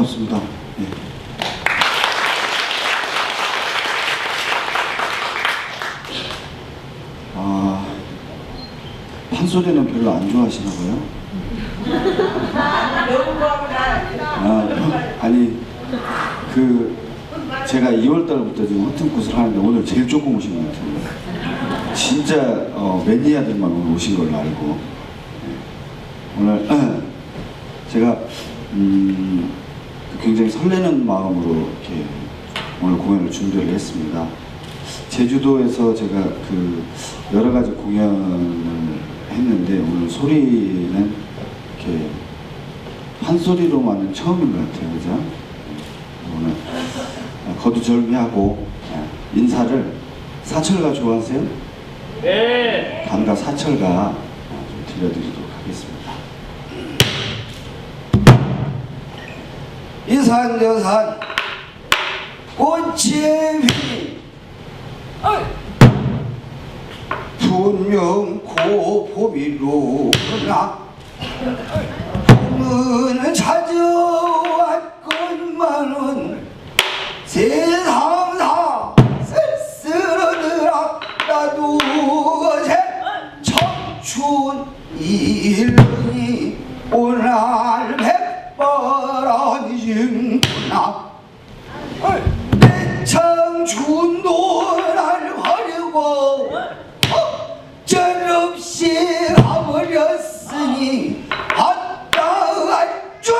반갑습니다. 예. 판소리는 별로 안 좋아하시나 봐요? 아니, 제가 2월달부터 지금 허튼굿을 하는데 오늘 제일 조금 오신 것 같아요. 진짜 매니아들만 오늘 오신 걸로 알고. 오늘 제가 굉장히 설레는 마음으로 이렇게 오늘 공연을 준비를 했습니다. 제주도에서 제가 여러 가지 공연을 했는데 오늘 소리는 이렇게 판소리로만은 처음인 것 같아요, 그죠? 오늘 거두절미하고 인사를 사철가 좋아하세요? 네. 감가 사철가 좀 들려드리도록 하겠습니다. 이산저산 꽃의 휘 분명 봄이로구나. 봄은 찾아왔건만은 세상사 쓸쓸하더라. 나도 어제 청춘 일년이 오늘 백발아니지구나. 내 청춘도 날 버리고 어쩔없이 가버렸으니 아따갈 줄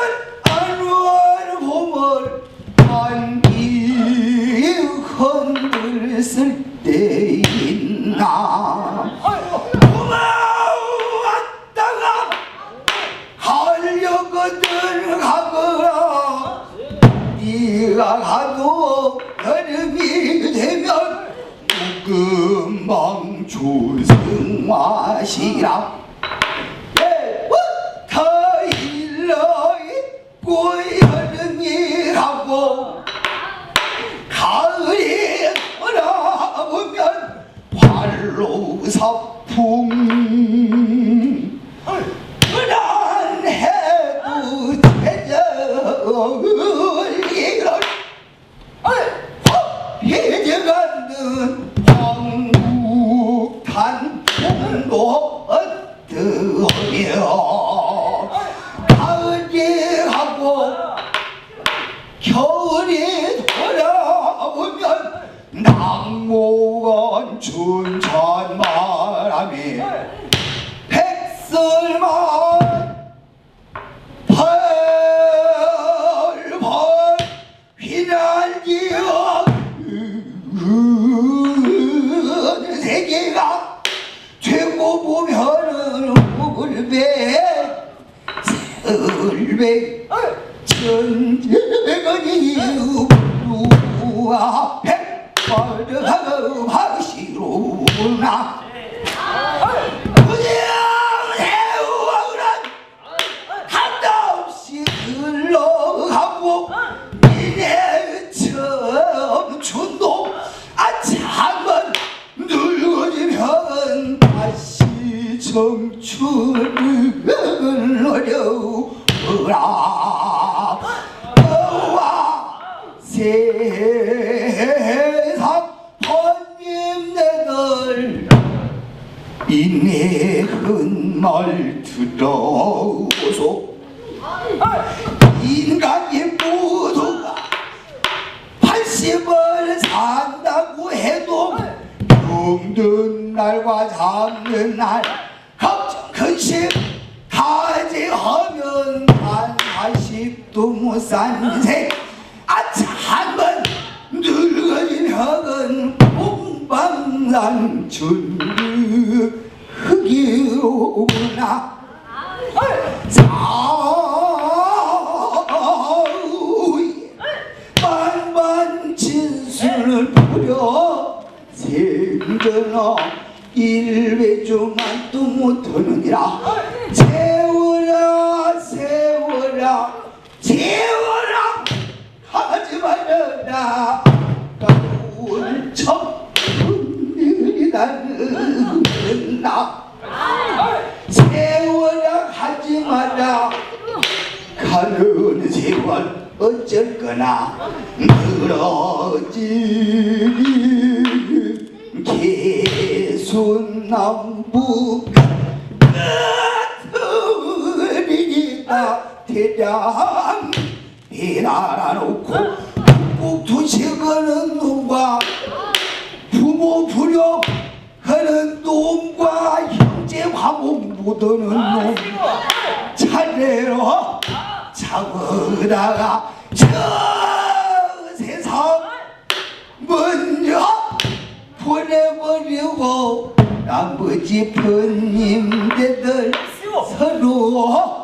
아는 봄을 안기 흔들쓸 때 있나. 고마웠다가 가려거든 가거라. 네가 가도 여름이 되면 금방 조승마시라. 내부터 일러 있고 여름이 가고 가을이 돌아오면 활로 사풍 불안해도 대적을 이걸 해져가는 황국탄 풍도 어떠며 가을이 가고 겨울이 돌아오면 낙무원 춘천바람이 백설만 벌벌 휘날리어 세계가 되고 보면은 울백 천재건이 우루와 백발하고 박시로구나. 그냥 세월은 한도 없이 흘러가고 이내 청춘도 한번 늙어지면 다시 청춘을 어려워라. 너와 세상 번님네들 인내한 말 들어보소. 인간이 모두가 80을 산다고 해도 죽는 날과 잡는 날 걱정 근심 가지하면 한 40도 못 산 생. 한번 늙어지면 공방산춘 흙이로구나. 만만 진술을 부려 생전어 일배조만 또 못하느니라. 세월아 세월아 세월아 하지 말아라. 가까운 청춘들이 나는 나. 세월아 하지 마라. 가는 세월 어쨌거나 늘어진 개순나무 같으리다 대장 비나라 놓고 꼭 두시거는 놈과 부모 불효하는 놈과 형제 화목 못하는 놈 차례로 잡으다가 저 세상 먼저 보내버리고 나머지 번님들 서로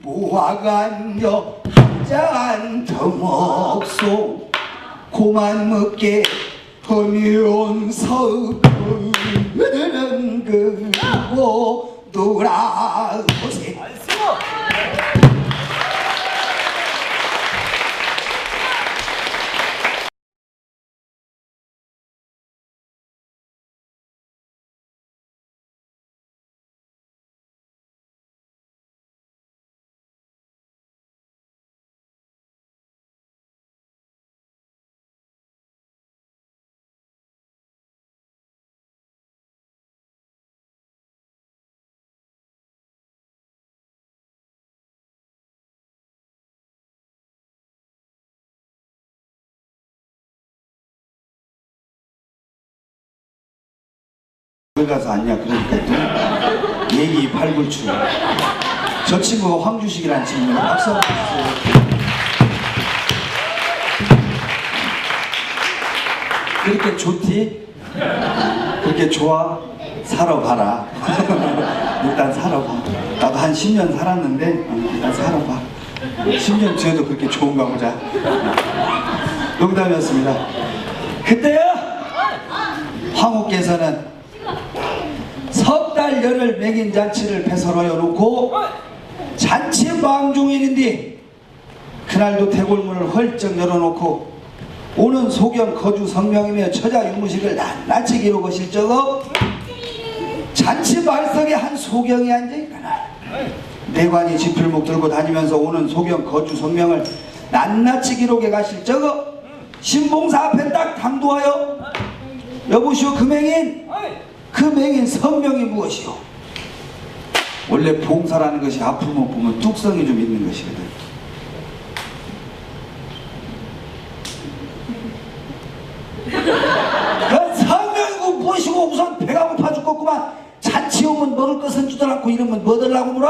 모아간여 한잔 더 먹소 고만 먹게 허미온서 그는 그고 놀아보세. 거기 가서 앉냐 그러니까 또 얘기 팔불출. 저 친구가 황주식이라는 친구예요. 박수 한번 주세요. 그렇게 좋디? 그렇게 좋아? 살아봐라. 일단 살아봐. 나도 한 10년 살았는데 일단 살아봐. 10년 뒤에도 그렇게 좋은가 보자. 농담이었습니다. 그때요 황후께서는 석 달 열흘 맹인 잔치를 배설하여 놓고 잔치 망중일인데 그날도 대골문을 헐쩍 열어놓고 오는 소경 거주 성명이며 처자 유무식을 낱낱이 기록하실 적어 잔치 말석에 한 소경이 앉아있거나 내관이 지필목 들고 다니면서 오는 소경 거주 성명을 낱낱이 기록해 가실 적어 신봉사 앞에 딱 당도하여 여보시오 그 맹인 성명이 무엇이오? 원래 봉사라는 것이 앞을 못 보면 뚝성이 좀 있는 것이거든. 그 성명이고 무엇이고 우선 배가 고파 죽겠구만. 잔치 오면 먹을 것은 주도 않고 이러면 뭐 들라고 물어?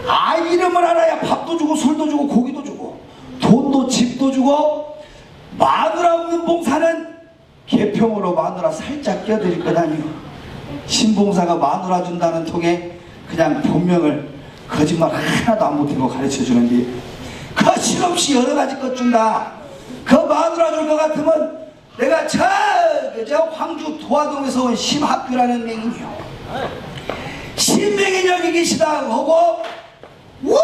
아 이름을 알아야 밥도 주고 술도 주고 고기도 주고 돈도 집도 주고 마누라 없는 봉사는 개평으로 마누라 살짝 껴드릴 것 아니오. 신봉사가 마누라 준다는 통에 그냥 본명을 거짓말 하나도 안 못하고 가르쳐주는데 거실없이 여러가지 것 준다. 그 마누라 줄 것 같으면 내가 저 황주 도화동에서 온 심학규라는 맹인이요. 신맹인 여기 계시다 하고 우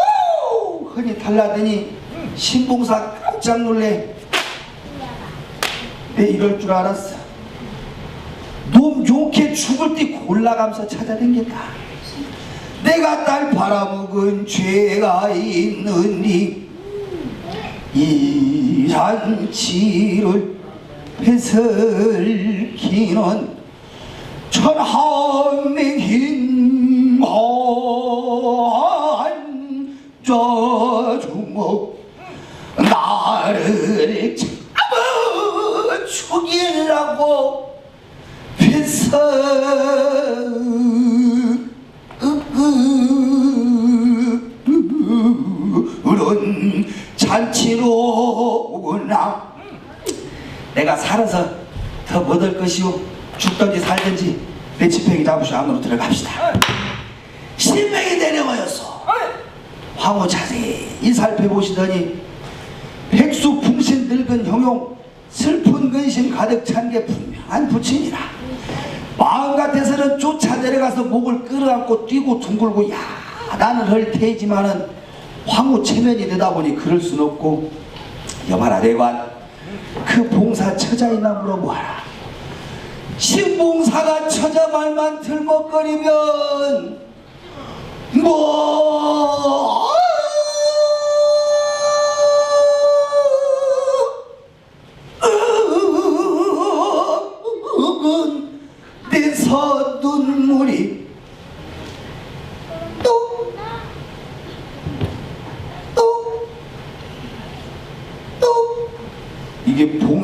흔히 달라더니 신봉사 깜짝 놀래. 내 이럴 줄 알았어. 놈 좋게 죽을 때 골라가면서 찾아댕겼다. 내가 딸 팔아먹은 죄가 있느니 이 잔치를 베슬기는 천하맹인 한자 주먹 나를 잡아 죽이려고 베슬은 잔치로구나. 내가 살아서 더 못할 것이오. 죽든지 살든지 내 지팽이 잡으시오. 안으로 들어갑시다. 신명이 내려가였어. 황후 자세히 살펴보시더니 백수 풍신 늙은 형용 슬픈 근심 가득 찬 게 분명한 부친이라. 마음 같아서는 쫓아 내려가서 목을 끌어안고 뛰고 둥글고 야단을 할 테지만은 황후 체면이 되다 보니 그럴 순 없고 여봐라 내관 그 봉사 처자이나 물어보아라. 신봉사가 처자 말만 들먹거리면 뭐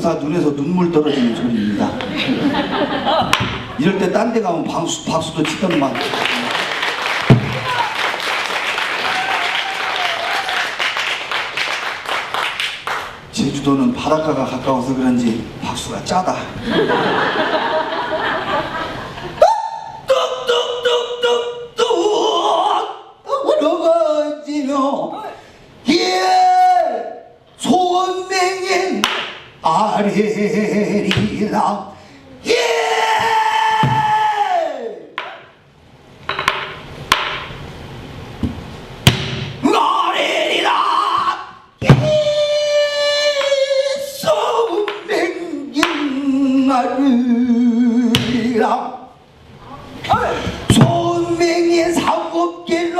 신봉사 눈에서 눈물 떨어지는 소리입니다. 이럴 때 딴 데 가면 박수도 치더만. 제주도는 바닷가가 가까워서 그런지 박수가 짜다. 뚝뚝뚝뚝뚝 울어가지며 예 소원맹인 아래리라 예 아래리라 예 소원맹인 아래리라 소원맹인 상업계는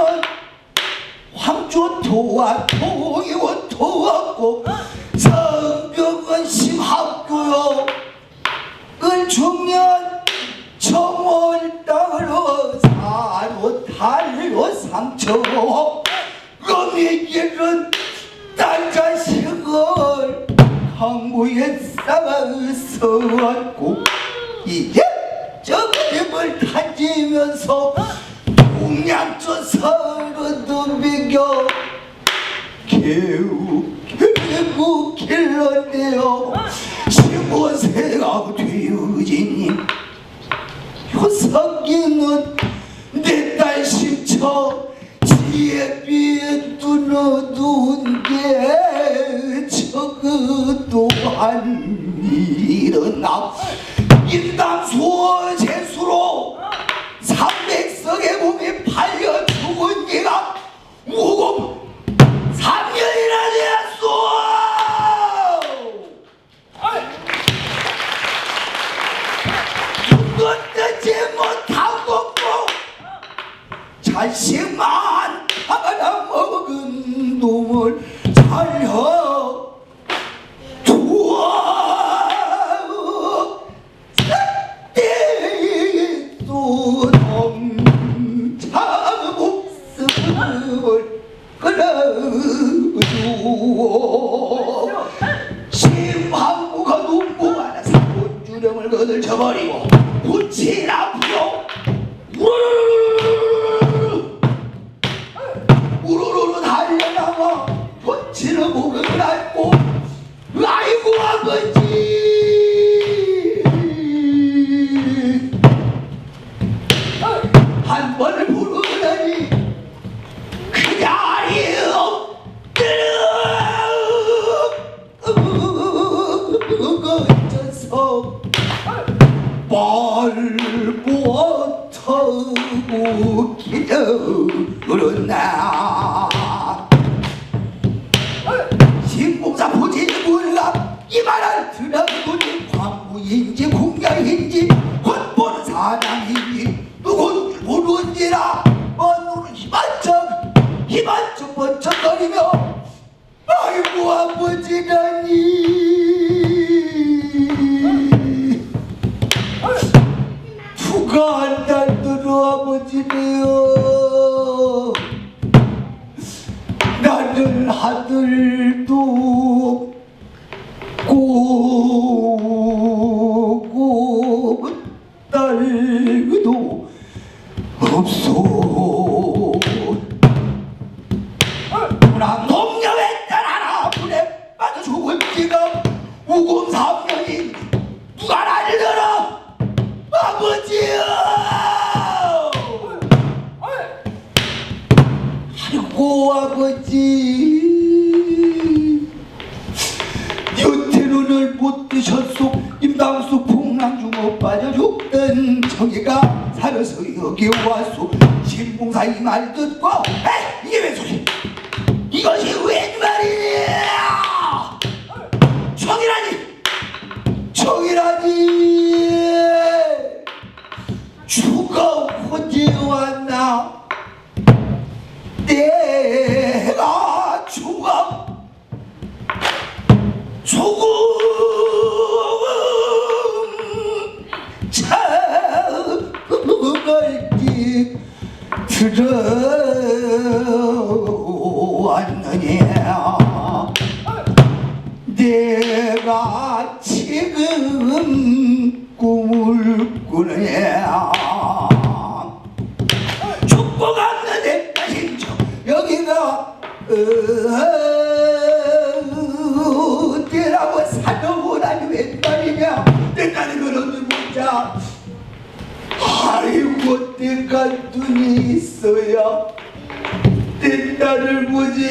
황조토와 통이원토왔고 성경은 심학교요 을중년 정월달로 사로 달로 상처 어미길은 딸 자식을 강무에 쌓아서왔고 이제 저그림을 다지면서 동양조 서로도 비겨 개우 길렀네요. 15세가 되어지니 효석이는 내 딸 심처 지혜비에 뚫어둔 게 저그 또한 일어나 인당수어 재수로 300석의 몸이 팔려 죽은 네가 무금 3년이나 되었소. 죽었든지 못하고 자식만 하나 먹은 놈을 살려 두어 또 넘차 목숨을 끌어주오 심한무가 눈보아라 사본주령을 거들쳐버리고 붙인 앞으로 우르르르 달려나와 붙이는 목을 밟고 아이고 아버지 한 번을 부르더니 그 자리에 엎드려서 벌못하고 기다렸나. 신봉사 보지는 몰라 이 말을 들어보니 광부인지 공양인지 헛보는 사람인지 누군 줄 모르는지라 언노는 희반쩍 번쩍거리며 아이고 아버지라니 누가 한 달 들어 아버지네요. 나는 아들도 꼬고 딸도 없소. 나 농녀의 딸 하나 불에 빠져 죽은 지금 우금 3년이 누가 나를 들어 아버지요. 아이고 아버지 여태눈을 못 뜨셨소. 임당수 풍랑중어 빠져 죽던 저기가 살아서 여기 왔소. 신봉사 이 말 듣고 에이 이게 왜 소리 이것이 웬 말이냐. 정이라니 죽어 혼자 왔나. 내가 죽어 죽음 참을지 들어왔느냐. 내가 족보 갔는데 여기가 어디라고 사정오라니 웬 말이냐. 내 딸이 그런지 보자. 아이고 내가 눈이 있어야 내 딸을 보지.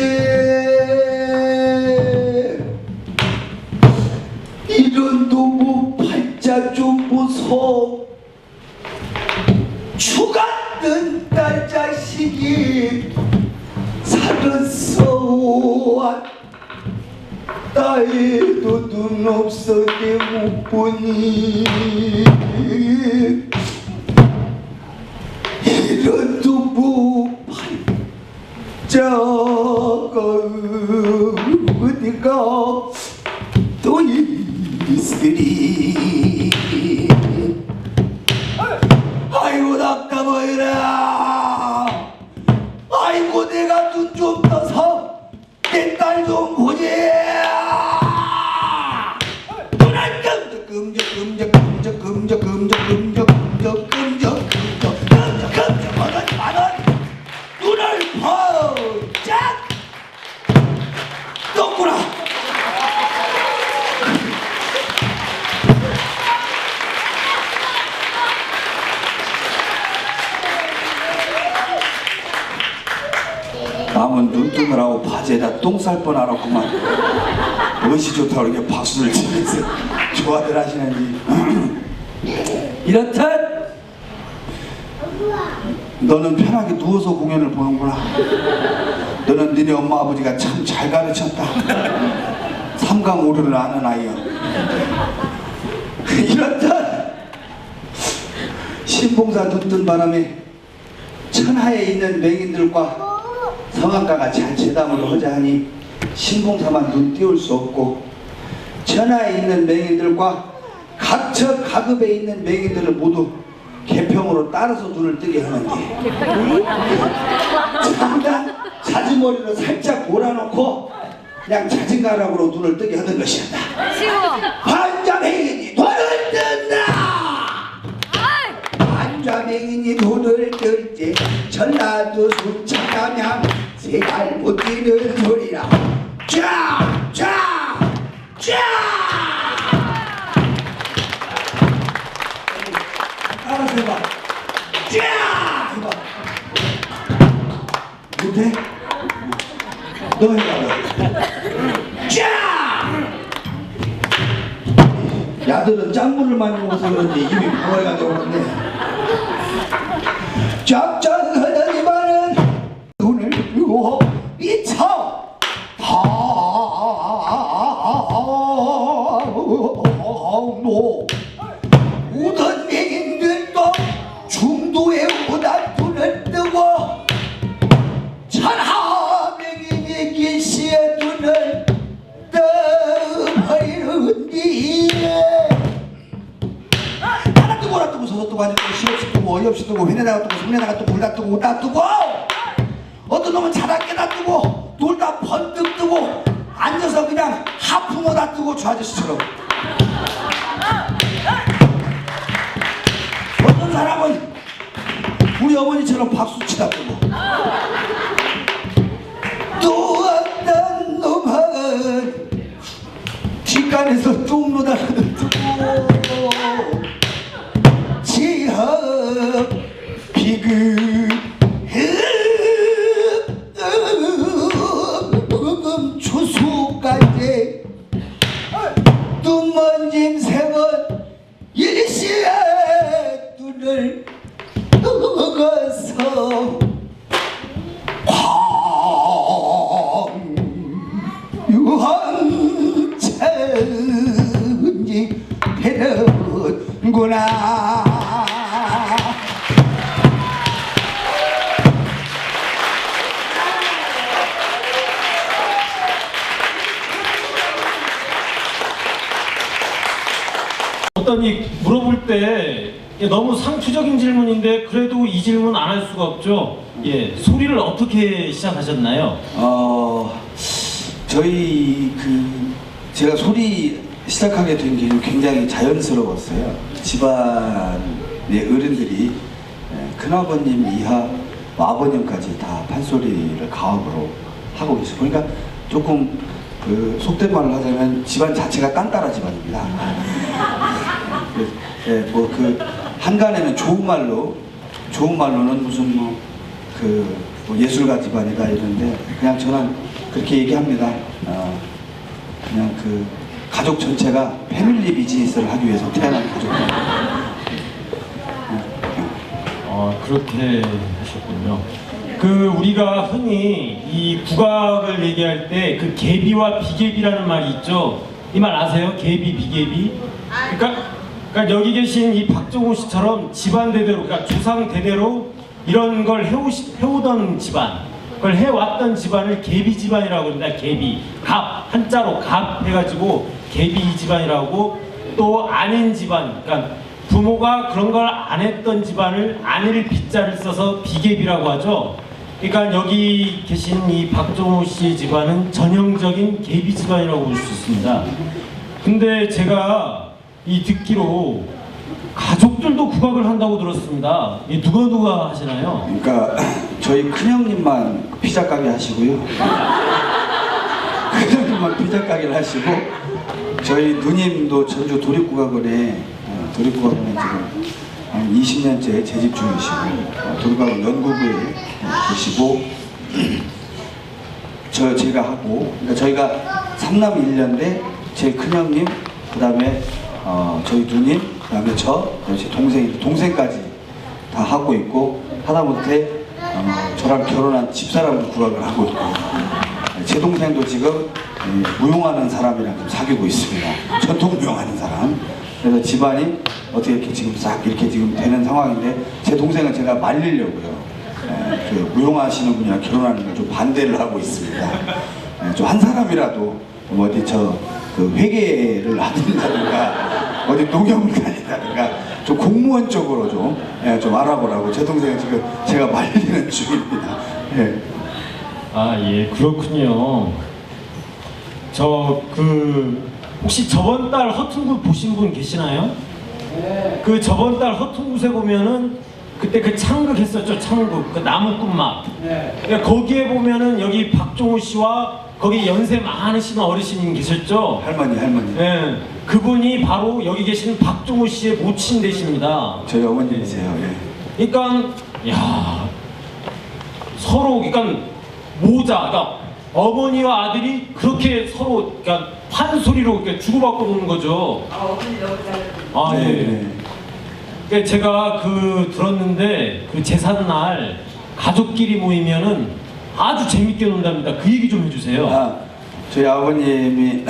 이런 도구 팔자 좀 보소. 죽었던 딸 자식이 살았어. 나에도 눈 없어 내 못 보니. 이런 도구 팔자가 어디가 또 있으리. 아이고 답답하여라. 아이고 내가 눈 좀 떠서 내 딸 좀 보지. 눈을 끔적끔적끔적끔적끔적끔적끔적끔적끔적끔적끔적끔적 눈을 번쩍 떴구나. 남은 눈 뜨느라고 바지에다 똥 쌀 뻔하라구만. 무엇이 좋다고 이렇게 박수를 치면서 좋아들 하시는지. 이렇듯 너는 편하게 누워서 공연을 보는구나. 너는 너네 엄마 아버지가 참 잘 가르쳤다. 삼강오류를 아는 아이여. 이렇듯 신봉사 눈 뜬 바람에 천하에 있는 맹인들과 성악가가 잔치담을 하자 하니 신봉사만 눈 띄울 수 없고, 천하에 있는 맹인들과 각처 가급에 있는 맹인들을 모두 개평으로 따라서 눈을 뜨게 하는데, 잠깐 자주머리로 살짝 몰아놓고 그냥 자진가락으로 눈을 뜨게 하는 것이었다. 반자맹인이 눈을 뜬다. 반자맹인이 눈을 뜰 때 전라도 순창하면 새갈 못 뛰는 소리라. 쫙! 쫙! 쫙! 따라서 해봐. 쫙! 해봐. 못해? 너 해봐. 쫙! 야들은 짠물을 많이 먹어서 그런지 입이 붕어가 되어버렸네. 짭짤하다니만은 눈을 뜨고 미쳐 노 모든 맹인들도 중도에 오다 눈을 뜨고 천하맹인의 길시에 눈을 떠버리는디. 하나 뜨고 하나 뜨고 서서 뜨고 하니까 시없이 뜨고 어이없이 뜨고 회내다가 뜨고 손내다가 뜨고 올다 뜨고 오다 뜨고, 어떤 놈은 자다깨다 뜨고 놀다 번뜩 뜨고 앉아서 그냥 하품어다 뜨고 저 아저씨처럼. 어떤 사람은 우리 어머니처럼 박수치다 뜨고, 또 어떤 놈은 뒷간에서 똥누다가 뜨고 지hợp 비급 초수까지 눈먼짐 세번 일시에 눈을 뜨고서 황유한천지 되는구나. 어떠니 물어볼 때 너무 상투적인 질문인데 그래도 이 질문 안 할 수가 없죠. 예, 소리를 어떻게 시작하셨나요? 저희 제가 소리 시작하게 된 게 굉장히 자연스러웠어요. 집안의 어른들이 큰아버님 이하 뭐 아버님까지 다 판소리를 가업으로 하고 계시고, 그러니까 조금 그 속된 말을 하자면 집안 자체가 깐따라 집안입니다. 뭐 그 한간에는 좋은 말로는 무슨 뭐 예술가 집안이다 이런데, 그냥 저는 그렇게 얘기합니다. 그냥 그 가족 전체가 패밀리 비즈니스를 하기 위해서 태어난 가족입니다. 그렇게 하셨군요. 그 우리가 흔히 이 국악을 얘기할 때 그 계비와 비계비라는 말이 있죠. 이 말 아세요? 계비, 비계비? 그러니까 여기 계신 이 박정호 씨처럼 집안 대대로, 그러니까 조상 대대로 이런 걸 해오던 집안, 그걸 해왔던 집안을 계비 집안이라고 합니다. 계비, 갑, 한자로 갑 해가지고 계비 집안이라고. 또 아닌 집안, 그러니까 부모가 그런 걸 안 했던 집안을 아닐 비자를 써서 비계비라고 하죠. 그러니까 여기 계신 이 박정호 씨 집안은 전형적인 계비 집안이라고 볼 수 있습니다. 근데 제가 이 듣기로 가족들도 국악을 한다고 들었습니다. 이 누가 하시나요? 그러니까 저희 큰형님만 피자 가게 하시고요. 큰형님만 피자 가게를 하시고, 저희 누님도 전주 도립국악원에 지금 한 20년째 재직 중이시고, 도립국악원 연구부에 계시고, 제가 하고, 그러니까 저희가 3남 1녀인데 제일 큰형님, 그 다음에 저희 누님, 그 다음에 제 동생까지 다 하고 있고, 하다못해 저랑 결혼한 집사람도 국악을 하고 있고, 제 동생도 지금 무용하는 사람이랑 좀 사귀고 있습니다. 전통 무용하는 사람. 그래서 집안이 어떻게 이렇게 지금 싹 이렇게 지금 되는 상황인데, 제 동생은 제가 말리려고요. 그 무용하시는 분이랑 결혼하는 걸 좀 반대를 하고 있습니다. 좀 한 사람이라도 어디 그 회계를 하든가 어디 농협을 다닌다든가 좀 공무원 쪽으로 좀 알아보라고 제 동생은 지금 제가 말리는 중입니다. 예, 그렇군요. 혹시 저번 달 허퉁굿 보신 분 계시나요? 그 저번 달 허퉁굿에 보면은 그때 그 창극 했었죠. 창극, 그 나무꾼막. 그러니까 거기에 보면은 여기 박정호 씨와 거기 연세 많으신 어르신 계셨죠? 할머니. 네, 그분이 바로 여기 계신 박정호 씨의 모친 되십니다. 저희 어머님이세요. 그러니까 서로 그러니까 그러니까 어머니와 아들이 그렇게 서로 그러니까 판소리로 이렇게 주고받고 노는 거죠. 어머니 너무 잘. 예. 그러니까 제가 들었는데 그 제삿날 가족끼리 모이면은 아주 재밌게 논답니다. 그 얘기 좀 해주세요. 저희 아버님이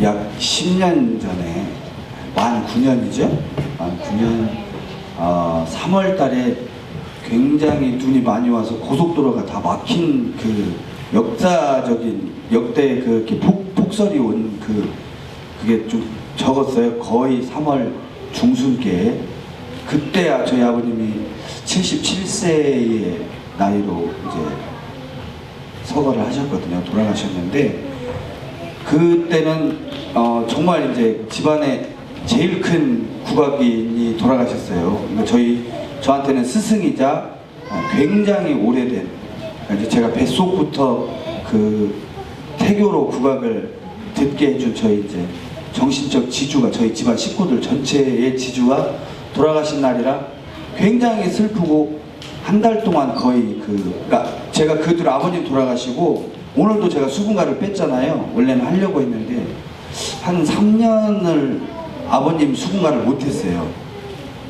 약 10년 전에 만 9년이죠. 만 9년 3월 달에 굉장히 눈이 많이 와서 고속도로가 다 막힌 그 역사적인 역대 이렇게 폭설이 온 그게 좀 적었어요. 거의 3월 중순께. 그때 저희 아버님이 77세의 나이로 이제 서거를 하셨거든요. 돌아가셨는데, 그때는 정말 이제 집안에 제일 큰 국악인이 돌아가셨어요. 그러니까 저한테는 스승이자 굉장히 오래된, 그러니까 이제 제가 뱃속부터 그 태교로 국악을 듣게 해준 저희 이제 정신적 지주가, 저희 집안 식구들 전체의 지주가 돌아가신 날이라 굉장히 슬프고, 한 달 동안 거의 그러니까 제가 그들 아버님 돌아가시고 오늘도 제가 수분가를 뺐잖아요. 원래는 하려고 했는데 한 3년을 아버님 수분가를 못했어요.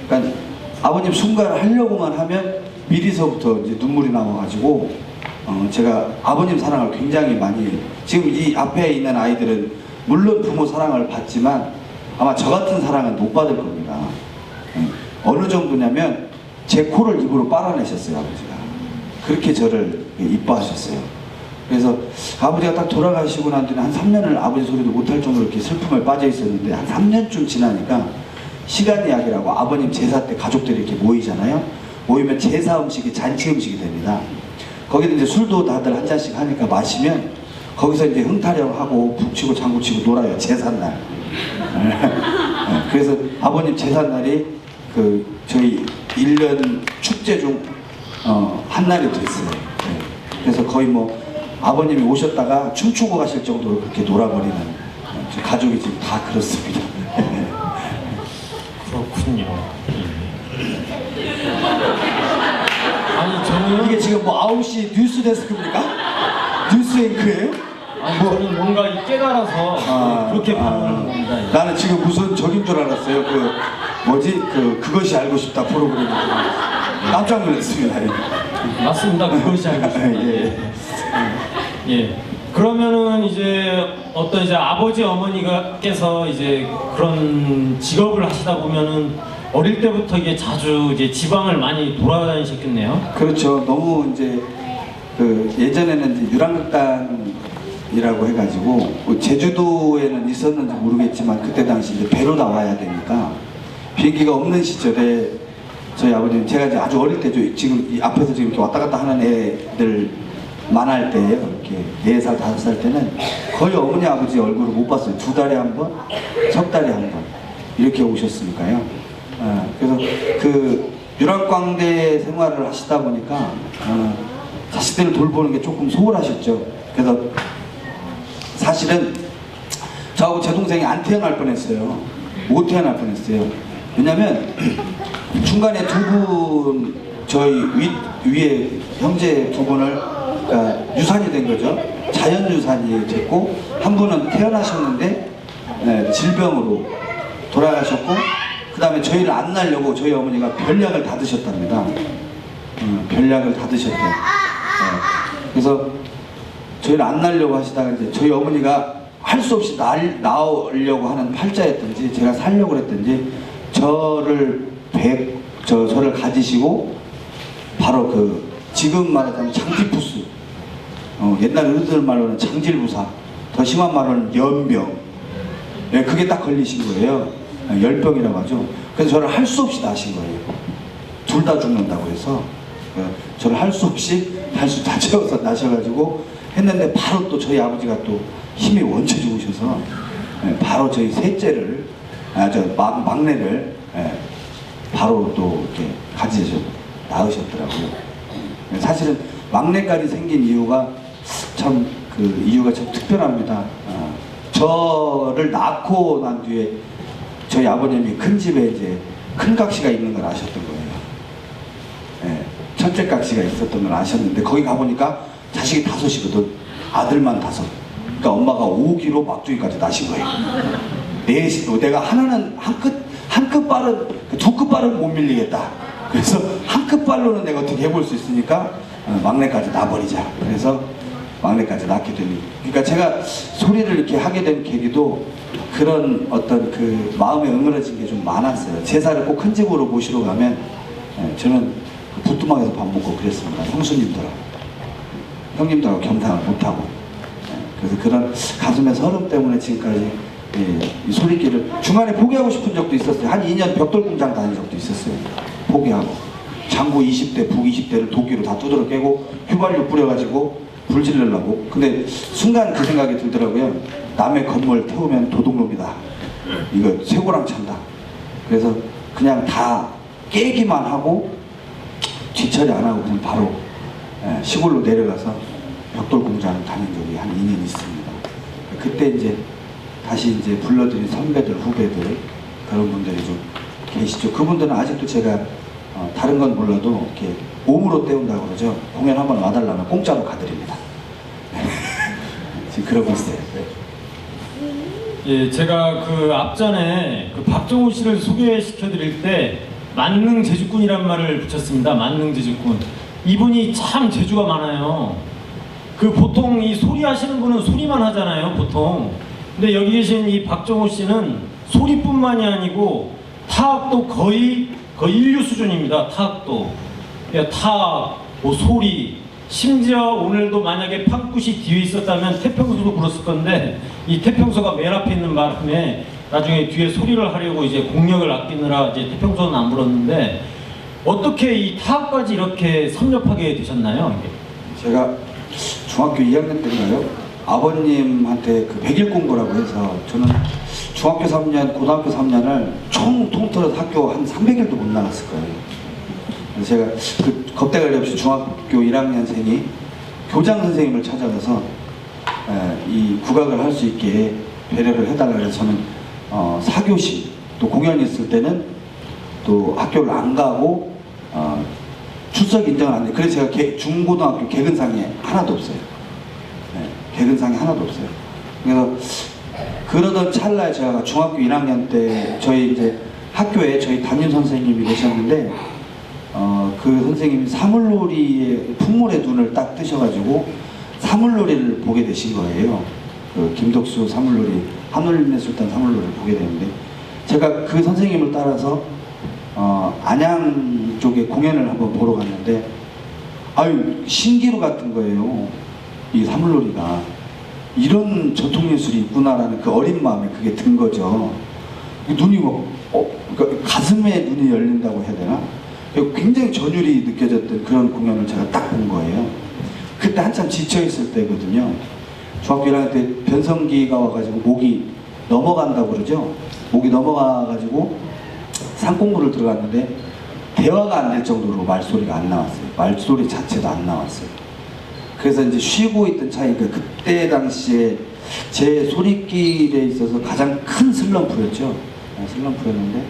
그러니까 아버님 수분가를 하려고만 하면 미리서부터 이제 눈물이 나와가지고 제가 아버님 사랑을 굉장히 많이, 지금 이 앞에 있는 아이들은 물론 부모 사랑을 받지만 아마 저 같은 사랑은 못 받을 겁니다. 어느 정도냐면 제 코를 입으로 빨아내셨어요. 아버지가 그렇게 저를 이뻐하셨어요. 그래서 아버지가 딱 돌아가시고 난 뒤에 한 3년을 아버지 소리도 못할 정도로 이렇게 슬픔에 빠져 있었는데, 한 3년쯤 지나니까 시간 이야기라고 아버님 제사 때 가족들이 이렇게 모이잖아요. 모이면 제사 음식이 잔치 음식이 됩니다. 거기는 이제 술도 다들 한 잔씩 하니까 마시면 거기서 이제 흥타령하고 북치고 장구치고 놀아요. 제삿날. 그래서 아버님 제삿날이 저희 1년 축제 중 한 날이 됐어요. 네. 그래서 거의 뭐 아버님이 오셨다가 춤추고 가실 정도로 그렇게 놀아버리는 가족이 지금 다 그렇습니다. 그렇군요. 아니 저는 이게 지금 뭐 9시 뉴스 데스크입니까? 뉴스 앵커예요? 아니 저는 뭔가 이 깨달아서 그렇게 반응하는 겁니다. 나는 지금 무슨 저긴 줄 알았어요. 그것이 알고 싶다 프로그램이 깜짝 놀랐습니다. 맞습니다. 그것이 알고 싶어요. 예. 예. 그러면은 이제 어떤 이제 아버지 어머니가께서 이제 그런 직업을 하시다 보면은 어릴 때부터 이게 자주 이제 지방을 많이 돌아다니셨겠네요. 그렇죠. 너무 이제 그 예전에는 이제 유랑극단이라고 해가지고 뭐 제주도에는 있었는지 모르겠지만 그때 당시 이제 배로 나와야 되니까 비행기가 없는 시절에 저희 아버님 제가 이제 아주 어릴 때죠. 지금 이 앞에서 지금 이렇게 왔다 갔다 하는 애들 만날 때예요. 이렇게 4살, 5살 때는 거의 어머니 아버지 얼굴을 못 봤어요. 2달에 한 번, 석 달에 한 번 이렇게 오셨으니까요. 그래서 그 유랑광대 생활을 하시다 보니까 자식들을 돌보는 게 조금 소홀하셨죠. 그래서 사실은 저하고 제 동생이 안 태어날 뻔했어요. 못 태어날 뻔했어요. 왜냐면 중간에 두 분 저희 위에 형제 두 분을 그러니까 유산이 된 거죠. 자연 유산이 됐고 한 분은 태어나셨는데 질병으로 돌아가셨고 그 다음에 저희를 안 낳으려고 저희 어머니가 별약을 다 드셨답니다. 별약을 다 드셨대요. 그래서 저희를 안 낳으려고 하시다가 이제 저희 어머니가 할 수 없이 낳으려고 하는 팔자였든지 제가 살려고 그랬든지 저를 가지시고 바로 그 지금 말하자면 장티푸스 옛날 어른들 말로는 장질부사 더 심한 말로는 연병 그게 딱 걸리신 거예요. 열병이라고 하죠. 그래서 저를 할 수 없이 낳으신 거예요. 둘 다 죽는다고 해서 저를 할 수 없이 달수 다 채워서 낳으셔가지고 했는데 바로 또 저희 아버지가 또 힘이 원체 좋으셔서 바로 저희 셋째를 막내를 바로 또 이렇게 가지셔 낳으셨더라고요. 사실은 막내까지 생긴 이유가 참 그 이유가 참 특별합니다. 저를 낳고 난 뒤에 저희 아버님이 큰 집에 이제 큰 각시가 있는 걸 아셨던 거예요. 첫째 각시가 있었던 걸 아셨는데 거기 가보니까 자식이 5이거든. 아들만 5. 그러니까 엄마가 5기로 막둥이까지 낳으신 거예요. 내가 하나는 한 끗 빠른, 2끗 빠른 못 밀리겠다. 그래서 한 끗 빠르는 내가 어떻게 해볼 수 있으니까 막내까지 낳아버리자. 그래서 막내까지 낳게 되니. 그러니까 제가 소리를 이렇게 하게 된 계기도 그런 어떤 그 마음에 응어러진 게 좀 많았어요. 제사를 꼭 큰 집으로 모시러 가면 저는 부뚜막에서 밥 먹고 그랬습니다. 형수님들하고. 형님들하고 겸상을 못하고. 그래서 그런 가슴의 서름 때문에 지금까지 이 소리길을 중간에 포기하고 싶은 적도 있었어요. 한 2년 벽돌공장 다닌 적도 있었어요. 포기하고 장구 20대, 북 20대를 도끼로 다 두드러 깨고 휘발유 뿌려가지고 불 지르려고. 근데 순간 그 생각이 들더라고요. 남의 건물 태우면 도둑놈이다. 이거 쇠고랑 찬다. 그래서 그냥 다 깨기만 하고 뒤처리 안 하고 그냥 바로 시골로 내려가서 벽돌공장을 다닌 적이 한 2년 있습니다. 그때 이제 다시 이제 불러드린 선배들, 후배들 그런 분들이 좀 계시죠. 그분들은 아직도 제가 다른 건 몰라도 이렇게 몸으로 때운다고 그러죠. 공연 한번 와달라면 공짜로 가드립니다. 지금 그러고 있어요. 예, 제가 그 앞전에 그 박정우 씨를 소개시켜 드릴 때 만능 재주꾼이란 말을 붙였습니다. 만능 재주꾼. 이분이 참 재주가 많아요. 그 보통 이 소리 하시는 분은 소리만 하잖아요, 보통. 근데 여기 계신 이 박정우 씨는 소리뿐만이 아니고 타악도 거의 인류 수준입니다. 타악도. 타악, 뭐 소리, 심지어 오늘도 만약에 판굿이 뒤에 있었다면 태평소도 불었을 건데 이 태평소가 맨 앞에 있는 바람에 나중에 뒤에 소리를 하려고 이제 공력을 아끼느라 이제 태평소는 안 불었는데 어떻게 이 타악까지 이렇게 섭렵하게 되셨나요? 제가 중학교 2학년 때인가요? 아버님한테 그 100일 공부라고 해서 저는 중학교 3년, 고등학교 3년을 총 통틀어서 학교 한 300일도 못 나갔을 거예요. 그래서 제가 그 겁대가리 없이 중학교 1학년생이 교장 선생님을 찾아가서 이 국악을 할 수 있게 배려를 해달라 그래서 저는 4교시 또 공연이 있을 때는 또 학교를 안 가고 출석 인정을 안 해. 그래서 제가 중고등학교 개근상이 하나도 없어요. 개근상이 하나도 없어요. 그래서 그러던 찰나에 제가 중학교 1학년 때 저희 이제 학교에 저희 담임 선생님이 계셨는데 그 선생님이 사물놀이의 풍물의 눈을 딱 뜨셔가지고 사물놀이를 보게 되신 거예요. 그 김덕수 사물놀이, 한올림의 술단 사물놀이를 보게 되는데 제가 그 선생님을 따라서 안양 쪽에 공연을 한번 보러 갔는데 아유 신기루 같은 거예요. 이 사물놀이가 이런 전통예술이 있구나라는 그 어린 마음에 그게 든 거죠. 눈이 뭐 그러니까 가슴에 눈이 열린다고 해야 되나? 굉장히 전율이 느껴졌던 그런 공연을 제가 딱 본 거예요. 그때 한참 지쳐있을 때거든요. 중학교 1학년 때 변성기가 와가지고 목이 넘어간다고 그러죠. 목이 넘어가가지고 상공부를 들어갔는데 대화가 안 될 정도로 말소리가 안 나왔어요. 말소리 자체도 안 나왔어요. 그래서 이제 쉬고 있던 차이니까 그때 당시에 제 소리길에 있어서 가장 큰 슬럼프였죠. 슬럼프였는데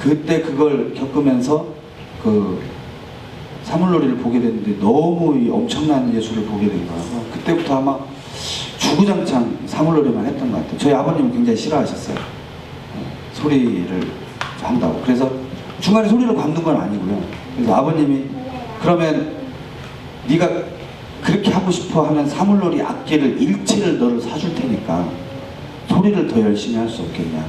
그때 그걸 겪으면서 그 사물놀이를 보게 됐는데 너무 이 엄청난 예술을 보게 된 거라서 그때부터 아마 주구장창 사물놀이만 했던 것 같아요. 저희 아버님은 굉장히 싫어하셨어요. 소리를 한다고. 그래서 중간에 소리를 관둔 건 아니고요. 그래서 아버님이 그러면 네가 그렇게 하고 싶어 하면 사물놀이 악기를 일체를 너를 사줄 테니까 소리를 더 열심히 할 수 없겠냐.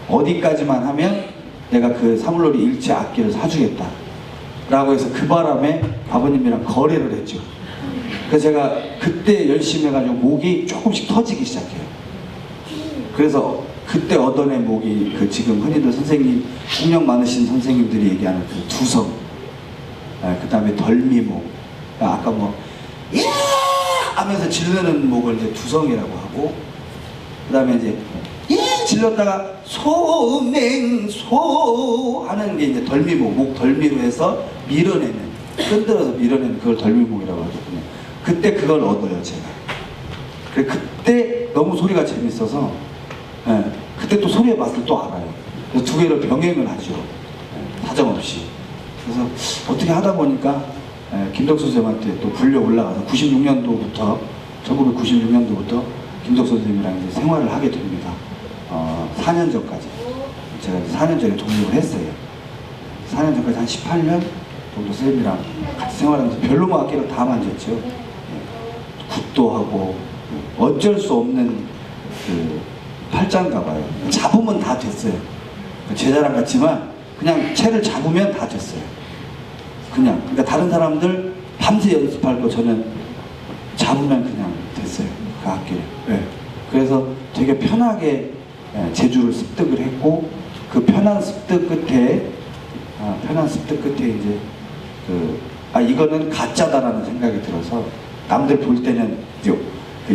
어디까지만 하면 내가 그 사물놀이 일체 악기를 사주겠다. 라고 해서 그 바람에 아버님이랑 거래를 했죠. 그래서 제가 그때 열심히 해가지고 목이 조금씩 터지기 시작해요. 그래서 그때 얻어낸 목이 그 지금 흔히들 선생님, 폭력 많으신 선생님들이 얘기하는 그 두성, 그 다음에 덜미목, 아까 뭐 야! 하면서 지르는 목을 이제 두성이라고 하고, 그 다음에 이제 예! 질렀다가 소맹소 하는 게 이제 덜미목, 목 덜미로 해서 밀어내는, 흔들어서 밀어내는 그걸 덜미목이라고 하거든요. 그때 그걸 얻어요, 제가. 그때 너무 소리가 재밌어서 그때 또 소리의 맛을 또 알아요. 그래서 두 개를 병행을 하죠. 사정없이. 그래서 어떻게 하다 보니까 김덕수 선생님한테 또 불려 올라가서 96년도부터 1996년도부터 김덕수 선생님이랑 이제 생활을 하게 됩니다. 4년 전까지 제가 4년 전에 독립을 했어요. 4년 전까지 한 18년 정도 선생님이랑 같이 생활하면서 별로만 악기를 다 만졌죠. 굿도 하고 어쩔 수 없는 그 팔짱가 봐요. 잡으면 다 됐어요. 제 자랑 같지만 그냥 채를 잡으면 다 됐어요. 그냥 그러니까 다른 사람들 밤새 연습할 거 저는 잡으면 그냥 됐어요. 그 악기를. 네. 그래서 되게 편하게 제주를 습득을 했고 그 편한 습득 끝에 이제 이거는 가짜다라는 생각이 들어서 남들 볼 때는 이제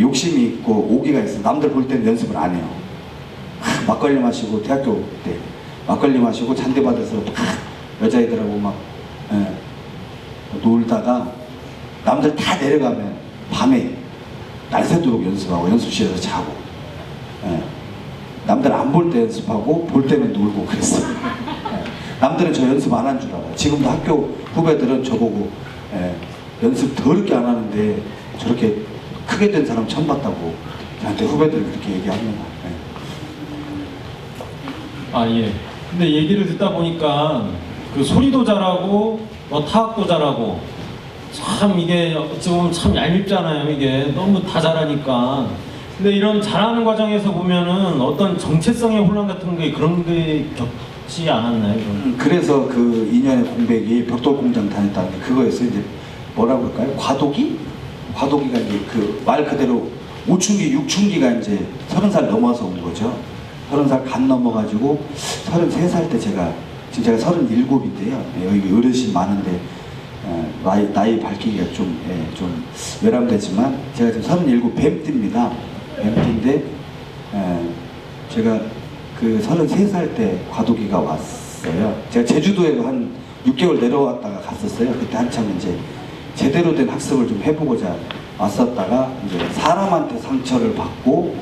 욕심이 있고 오기가 있어. 남들 볼 때는 연습을 안 해요. 막걸리 마시고 대학교 때 막걸리 마시고 잔디 받아서 여자애들하고 막 놀다가 남들 다 내려가면 밤에 날새도록 연습하고 연습실에서 자고 남들 안 볼 때 연습하고 볼 때는 놀고 그랬어요. 남들은 저 연습 안 한 줄 알아요. 지금도 학교 후배들은 저보고 연습 더럽게 안 하는데 저렇게 크게 된 사람 처음 봤다고 저한테 후배들이 그렇게 얘기합니다. 예. 근데 얘기를 듣다 보니까 그 소리도 잘하고 타악도 잘하고 참 이게 어찌 보면 참 얄밉잖아요. 이게 너무 다 잘하니까. 근데 이런 잘하는 과정에서 보면은 어떤 정체성의 혼란 같은 게 그런 게 겪지 않았나요? 그래서 그 2년의 공백이 벽돌공장 다녔다는 게 그거였어요. 이제 뭐라고 할까요? 과도기가 이제 그 말 그대로 5춘기, 6춘기가 이제 30살 넘어서 온 거죠. 30살 간 넘어가지고 33살 때 지금 제가 37인데요. 여기 어르신 많은데 나이 밝히기가 좀 외람되지만 제가 지금 37 뱀띠입니다. 뱀띠인데 제가 그 33살 때 과도기가 왔어요. 제가 제주도에 한 6개월 내려왔다가 갔었어요. 그때 한참 이제 제대로 된 학습을 좀 해보고자 왔었다가 이제 사람한테 상처를 받고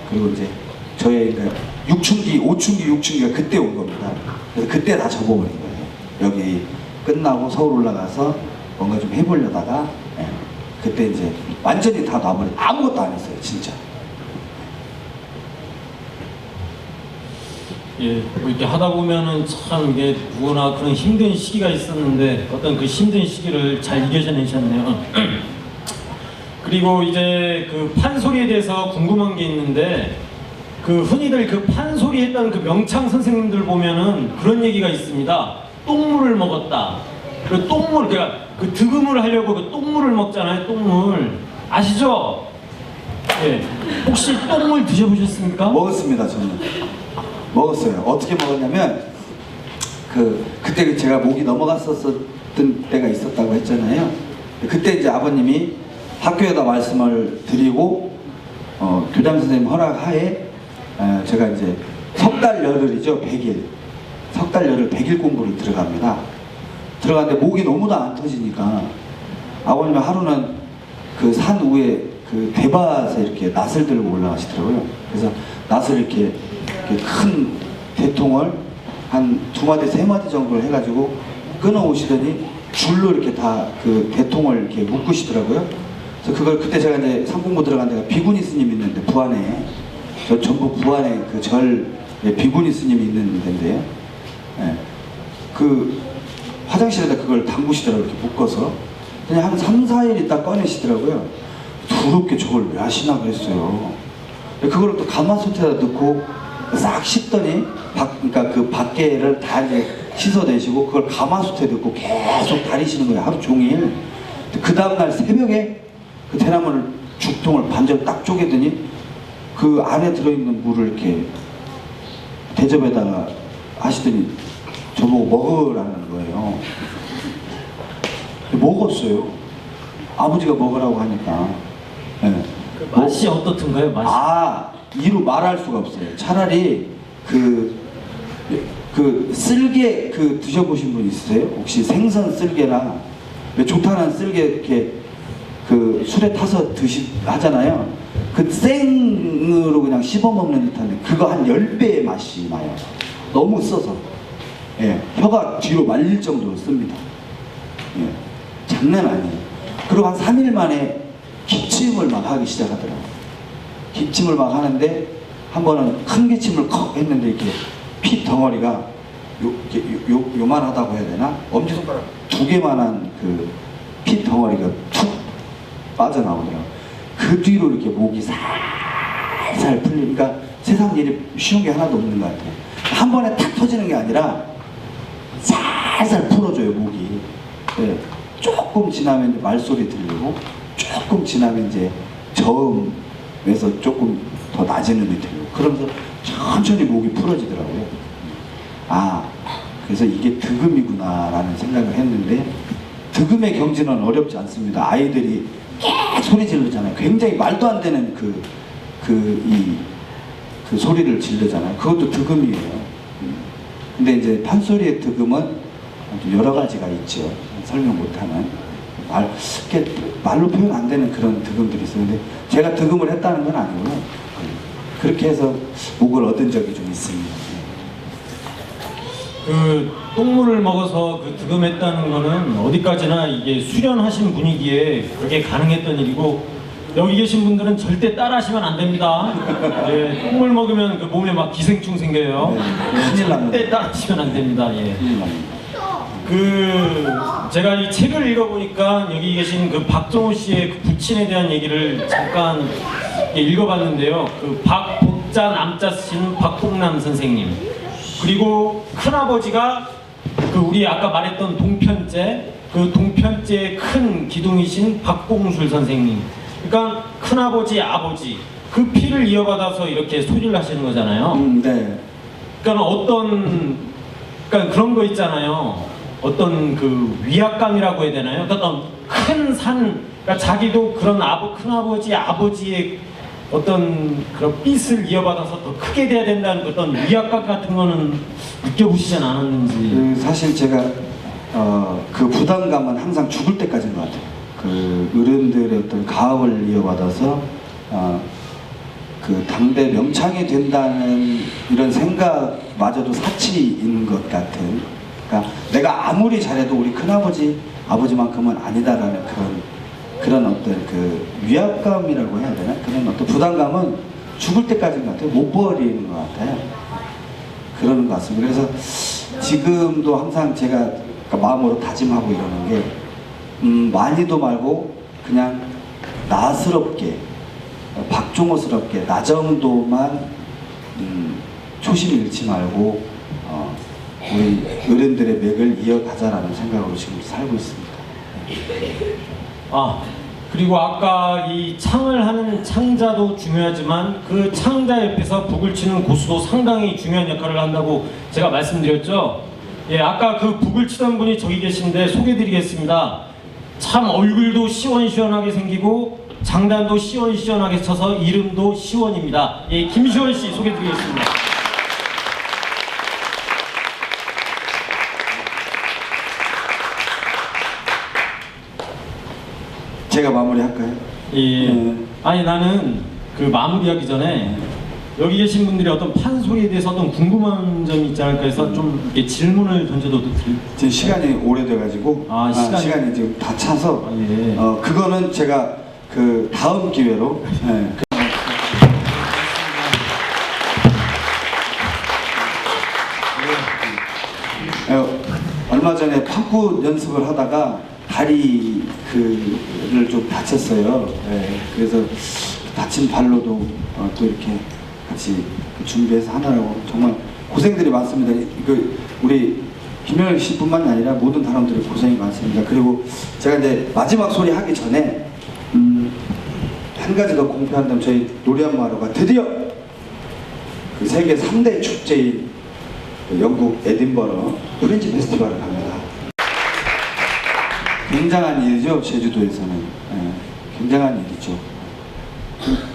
그리고 이제 저의 그 6춘기, 5춘기, 6춘기가 그때 온 겁니다. 그래서 그때 다 접어버린 거예요. 여기 끝나고 서울 올라가서 뭔가 좀 해보려다가 그때 이제 완전히 다 놔버린 아무것도 안 했어요, 진짜. 예, 뭐 이렇게 하다 보면은 참 이게 누구나 그런 힘든 시기가 있었는데 어떤 그 힘든 시기를 잘 이겨내셨네요. 그리고 이제 그 판소리에 대해서 궁금한 게 있는데 그 흔히들 그 판소리 했던 그 명창 선생님들 보면은 그런 얘기가 있습니다. 똥물을 먹었다. 그 똥물, 그러니까 그 득음을 하려고 그 똥물을 먹잖아요. 똥물 아시죠? 예, 혹시 똥물 드셔보셨습니까? 먹었습니다, 저는. 먹었어요. 어떻게 먹었냐면 그때 제가 목이 넘어갔었던 때가 있었다고 했잖아요. 그때 이제 아버님이 학교에다 말씀을 드리고 교장 선생님 허락하에 제가 이제 석 달 열흘이죠. 100일. 석 달 열흘 100일 공부를 들어갑니다. 들어갔는데 목이 너무나 안 터지니까 아버님이 하루는 그 산 위에 그 대밭에 이렇게 낫을 들고 올라가시더라고요. 그래서 낫을 이렇게 큰 대통을 한 2마디, 3마디 정도를 해가지고 끊어 오시더니 줄로 이렇게 다 그 대통을 이렇게 묶으시더라고요. 그래서 그걸 그때 제가 이제 상공부 들어간 데가 비구니 스님이 있는데 부안에 저 전북 부안에 그 절 비구니 스님이 있는 데인데요. 예. 그 화장실에다 그걸 담그시더라고요. 이렇게 묶어서 그냥 한 3, 4일 있다 꺼내시더라고요. 더럽게 저걸 왜 하시나 그랬어요. 그걸 또 가마솥에다 넣고 싹 씻더니 그러니까 그 밖에를 다 이제 씻어내시고 그걸 가마솥에 넣고 계속 다리시는 거예요. 하루 종일. 그 다음날 새벽에 그 대나무를 죽통을 반절 딱 쪼개더니 그 안에 들어있는 물을 이렇게 대접에다가 하시더니 저보고 먹으라는 거예요. 먹었어요. 아버지가 먹으라고 하니까. 네. 그 맛이 어떻던가요? 맛이? 이루 말할 수가 없어요. 차라리 그 쓸개 드셔보신 분 있으세요? 혹시 생선 쓸개나 왜 좋다는 쓸개 이렇게 그 술에 타서 하잖아요. 그 생으로 그냥 씹어 먹는 듯한데 그거 한 10배의 맛이 나요. 너무 써서. 예, 혀가 뒤로 말릴 정도로 씁니다. 예, 장난 아니에요. 그리고 한 3일 만에 기침을 막 하기 시작하더라고요. 기침을 막 하는데 한 번은 큰 기침을 컥 했는데 이렇게 피 덩어리가 요만하다고 해야 되나? 엄지손가락 2개만한 그 피 덩어리가 툭 빠져나오더라고요. 그 뒤로 이렇게 목이 살살 풀리니까 세상 일이 쉬운 게 하나도 없는 것 같아요. 한 번에 탁 터지는 게 아니라 살살 풀어줘요, 목이. 네. 조금 지나면 이제 말소리 들리고 조금 지나면 이제 저음에서 조금 더 낮은 음이 들리고 그러면서 천천히 목이 풀어지더라고요. 그래서 이게 득음이구나 라는 생각을 했는데 득음의 경지는 어렵지 않습니다. 아이들이 계속 소리 지르잖아요. 굉장히 말도 안 되는 그 소리를 지르잖아요. 그것도 득음이에요. 근데 이제 판소리의 득음은 여러 가지가 있죠. 설명 못하는 말로 표현 안 되는 그런 득음들이 있었는데 제가 득음을 했다는 건 아니고요. 그렇게 해서 목을 얻은 적이 좀 있습니다. 그 똥물을 먹어서 그 득음했다는 거는 어디까지나 이게 수련하신 분위기에 그게 가능했던 일이고 여기 계신 분들은 절대 따라하시면 안 됩니다. 예, 똥물 먹으면 그 몸에 막 기생충 생겨요. 네, 큰일 납니다. 절대 따라하시면 안 됩니다. 예. 큰일 납니다. 제가 이 책을 읽어보니까 여기 계신 그 박정호 씨의 그 부친에 대한 얘기를 잠깐 읽어봤는데요. 그 박복자 남자 쓰시는 박복남 선생님, 그리고 큰아버지가 그 우리 아까 말했던 동편제, 그 동편제의 큰 기둥이신 박봉술 선생님. 그러니까 큰아버지, 아버지 그 피를 이어받아서 이렇게 소리를 하시는 거잖아요. 네. 그러니까 그러니까 그런 거 있잖아요. 어떤 그 위압감이라고 해야 되나요? 어떤 큰 산, 그러니까 자기도 그런 큰아버지, 아버지의 어떤 그런 빚을 이어받아서 더 크게 돼야 된다는 어떤 위압감 같은 거는 느껴보시진 않았는지. 사실 제가 그 부담감은 항상 죽을 때까지인 것 같아요. 그 어른들의 어떤 가업을 이어받아서 그 당대 명창이 된다는 이런 생각마저도 사치인 것 같은. 그러니까 내가 아무리 잘해도 우리 큰아버지, 아버지만큼은 아니다라는 그런 어떤 그 위압감이라고 해야 되나? 그런 어떤 부담감은 죽을 때까지인 것 같아요. 못 버리는 것 같아요. 그러는 것 같습니다. 그래서 지금도 항상 제가 마음으로 다짐하고 이러는 게 많이도 말고 그냥 나스럽게 박종호스럽게 나 정도만 초심 잃지 말고 우리 어른들의 맥을 이어가자라는 생각으로 지금 살고 있습니다. 그리고 아까 이 창을 하는 창자도 중요하지만 그 창자 옆에서 북을 치는 고수도 상당히 중요한 역할을 한다고 제가 말씀드렸죠. 예, 아까 그 북을 치던 분이 저기 계신데 소개드리겠습니다. 참 얼굴도 시원시원하게 생기고 장단도 시원시원하게 쳐서 이름도 시원입니다. 예, 김시원 씨 소개드리겠습니다. 제가 마무리할까요? 예. 아니 나는 그 마무리하기 전에 여기 계신 분들이 어떤 판소리에 대해서 어떤 궁금한 점이 있지 않을까 해서 좀 이렇게 질문을 던져도 지금 시간이 오래돼가지고 시간이 지금 다 차서 예. 그거는 제가 그 다음 기회로 얼마 전에 팝굿 연습을 하다가 다리 그를 좀 다쳤어요. 그래서 다친 발로도 또 이렇게 같이 준비해서 하느라고 정말 고생들이 많습니다. 우리 김영일 씨뿐만 아니라 모든 사람들이 고생이 많습니다. 그리고 제가 이제 마지막 소리 하기 전에 한 가지 더 공표한다면 저희 노래한마루가 드디어 그 세계 3대 축제인 영국 에딘버러 프린지 페스티벌을 갑니다. 굉장한 일이죠, 제주도에서는. 굉장한 일이죠.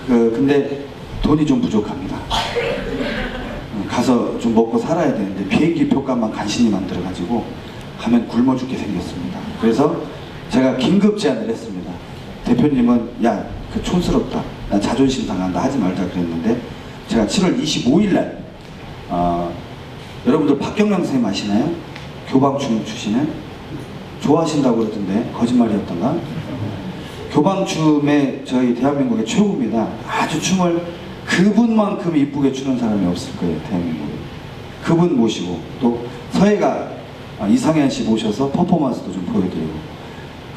근데 돈이 좀 부족합니다. 가서 좀 먹고 살아야 되는데 비행기 표값만 간신히 만들어가지고 가면 굶어 죽게 생겼습니다. 그래서 제가 긴급 제안을 했습니다. 대표님은 야, 그 촌스럽다. 나 자존심 상한다. 하지 말자 그랬는데 제가 7월 25일 날 여러분들 박경량 선생님 아시나요? 교방춤 추시는? 좋아하신다고 그러던데 거짓말이었던가? 교방춤에 저희 대한민국의 최고입니다. 아주 춤을 그분만큼 이쁘게 추는 사람이 없을 거예요, 대한민국에. 그분 모시고 또 서해가 이상현 씨 모셔서 퍼포먼스도 좀 보여드리고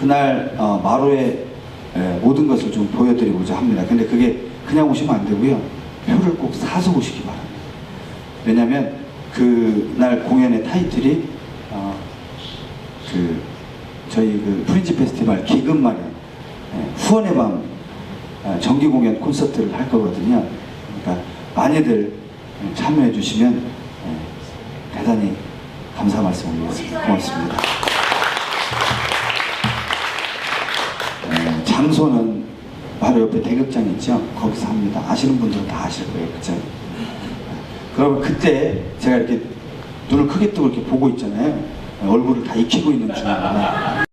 그날 마루의 모든 것을 좀 보여드리고자 합니다. 근데 그게 그냥 오시면 안 되고요. 표를 꼭 사서 오시기 바랍니다. 왜냐면 그날 공연의 타이틀이 저희 그 프린지 페스티벌 기금 마련 후원의 밤 정기 공연 콘서트를 할 거거든요. 그러니까 많이들 참여해 주시면 대단히 감사 말씀 올리겠습니다. 고맙습니다. 장소는 바로 옆에 대극장 있죠? 거기서 합니다. 아시는 분들은 다 아실 거예요. 그죠? 그러면 그때 제가 이렇게 눈을 크게 뜨고 이렇게 보고 있잖아요. 얼굴을 다 익히고 있는 중입니다.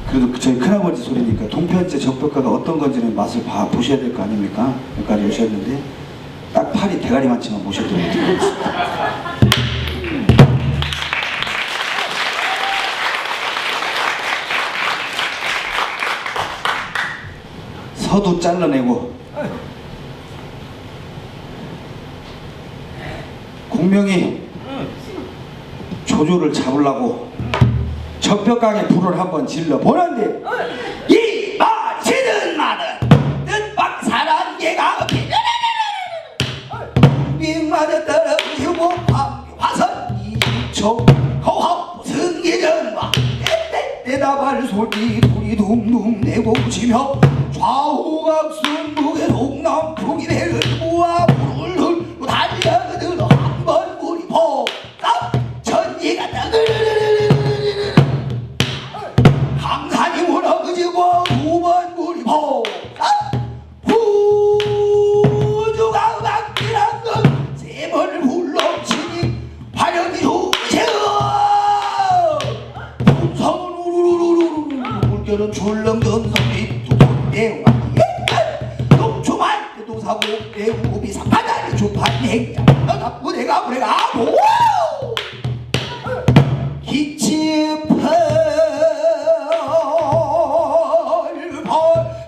그래도 저희 큰아버지 소리니까 동편제 적벽가가 어떤 건지는 맛을 보셔야 될 거 아닙니까? 여기까지 오셨는데 딱 팔이 대가리만치만 모셔드리도록 하겠습니다. 서도 잘라내고 공명이 조조를 잡으려고 적벽강에 불을 한번 질러 보는데 이 마치는 말은 뜻박사란 개가 빙마저 떨어지고 화선 이초 거합 승기전과 대답할 소리 소리 둥둥 내고 치며 좌우각순 북에 동남풍이 배를 모아 불을 들고 달려들어 한번 물이 폭삭 전기가 따그르르르르르르 강산이 무너지고 두 번 물이 폭삭 후주가 막히란 건 세 번을 불러치니 화력이 훔쳐 시절은 줄넘던 소리 두대와 농초말 때도 사고 대우비 상하다리 주파리 행자 너가 무대가 오 기침펄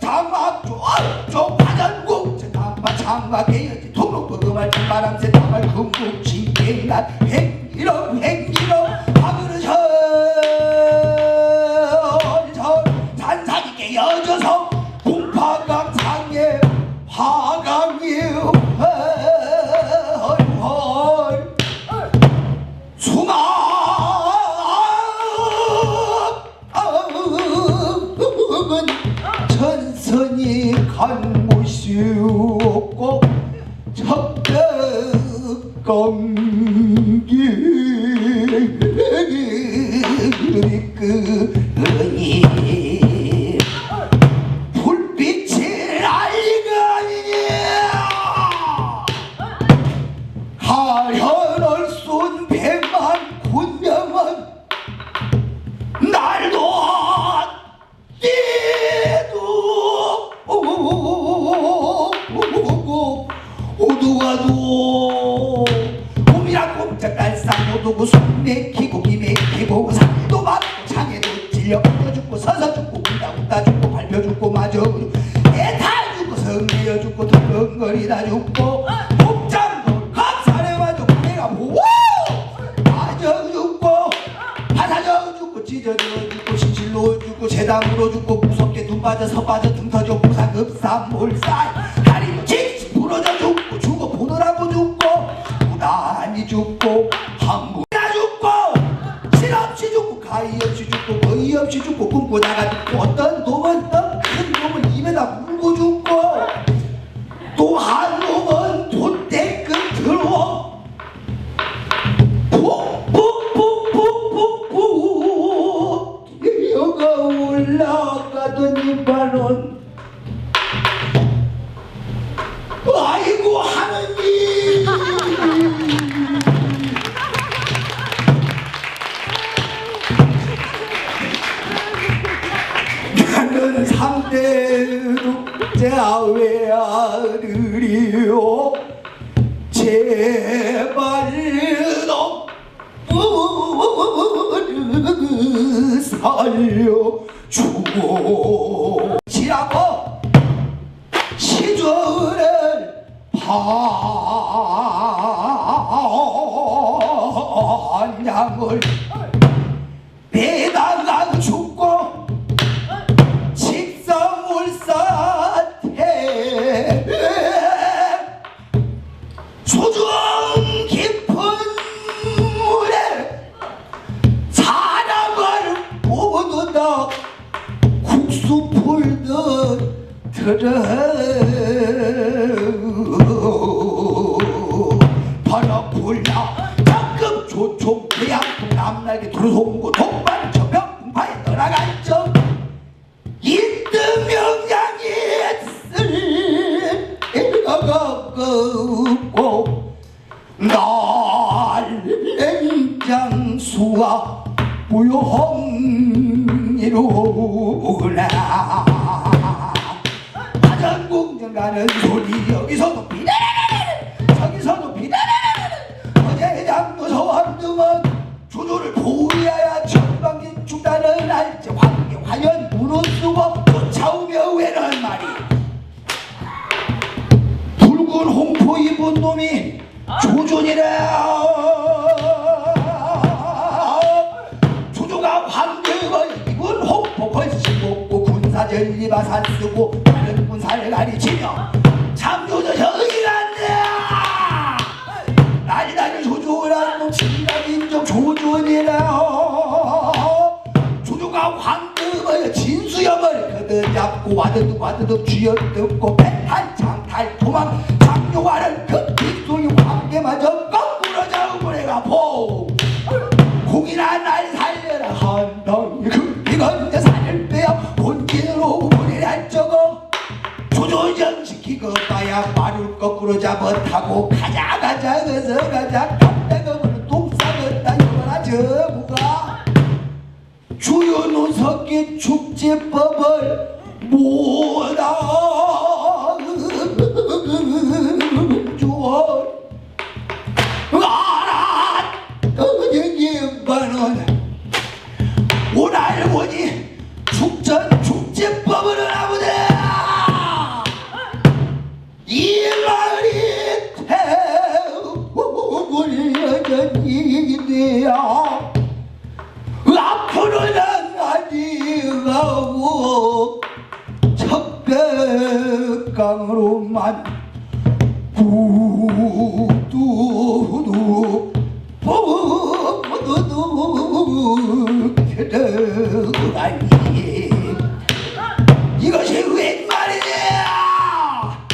장막조 화전국 장막에여지 통록버금할 바람새 다말 금국 진행난 행기로 하그르절 산산이 깨어져서 공파강상에 화강이 수많은 전선이 간 곳이 없고 첩덕공기 끄니 불빛이 알리가니냐 하현을 쏜 100만 군명은 날도 뛰도 오두가도 몸이라 꼼짝달싹 못오고 숨 맥히고 기 맥히고 살도 맞고 장애도 찔려 엎어 죽고 서서 죽고 웃다 죽고 밟혀 죽고 마저 애타 죽고 성내어 죽고 덜컹거리다 죽고 복장도 각살에 맞아 내가 보고 맞아 죽고 파사져 죽고 찢어져 죽고 신실로 죽고 재담으로 죽고 무섭게 눈 빠져 서 빠져 등 터져 무사급사 몰살 다리로 직 부러져 죽고 죽어 보느라고 죽고 무단히 죽고 한무나 죽고 실없이 죽고 가히 없이 죽고 거의 없이 죽고 꿈꾸다가 죽고 어떤 놈은 더 큰 놈을 입에다 물고 죽고 또 한 놈은 돛대 끝으로 푹푹푹푹푹 뛰어가 올라가더니 바로 아이고 하느님 나는 3대 독자 외아들이요 제발 너무 살려주고 지라고 시주를 반양을 배다가 죽고 직성울사태 소중 깊은 물에 사람을 모두 다 국수 풀듯 바라풀라 적금 조총 대양풍 남날개 두루송고 독반 저병 풍파에 떠나갈 적 인등명장이 쓸 일가가 없고 날랭장수와 무용이로구나 화전궁전 가는 소리 여기서도 비다라라라 저기서도 비다라라라 어제 장도 서한등은 조조를 보호해야 전방진 죽다는 알지 황계 화연 문호수고 쫓아오며 외는 말이 붉은 홍포 입은 놈이 조존이라 조조가 황계를 입은 홍포 걸신 먹고 군사전리바 산쓰고 다른 군사를 가리치며 참조저 저기란다 날다를 조조란 놈 진라민족 조존이라 조조가 황금을 진수염을 거들잡고 와드득 쥐어뜯고 배탈 장탈 도망 장교와를 그 빗속이 황계마저 거꾸로 잡고 내가 보 공이나 날 살려라 한덩이 이건 살을 빼어 본진으로 보내라 적어 조조정시키고 봐야 말을 거꾸로 잡아타고 가자 어서 가자 갔다가 오늘 똥 싸겠다 이거라 저무가 주요 노석기 축제법을 못아 주어 알았더니만은 오날 보니 축제법을 아무데나 이 말이 태우물려졌니야 앞으로는 아니가고 척백강으로만 구두두 부두두 들어가니 이것이 웬 말이냐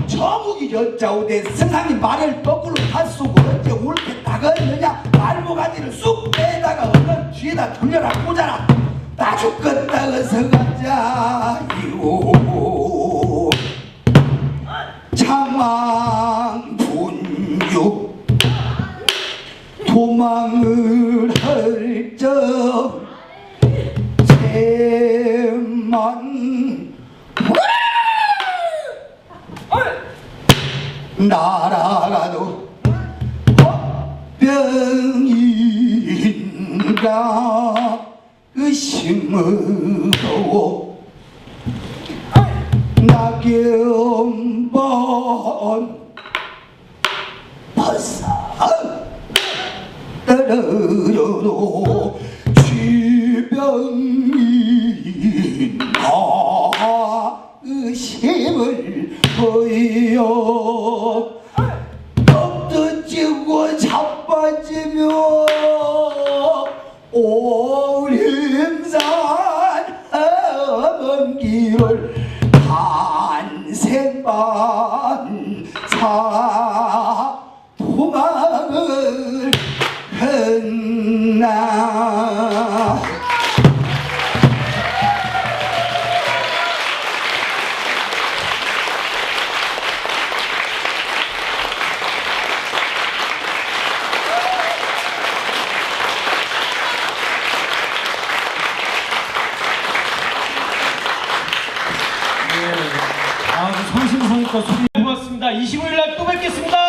저무기 여자오대 승상이 말을 거꾸로 다 쏘고 어째 옳게 나갔느냐 말모가지를 쑥 빼다가 얼른 뒤에다 돌려라 꽂아라 나 죽겠다 어서 가자 이오 장왕분유 도망을 할적 제만 날아가도 병인가 의심으로 낙엽번 벗어 떨어져도 주병인가 의심을 보여 엎드지고 자빠지며 오림산 먼 길을 한생반 사 도망을 했나 아주 성심성의껏 소리 고맙습니다. 25일 날 또 뵙겠습니다.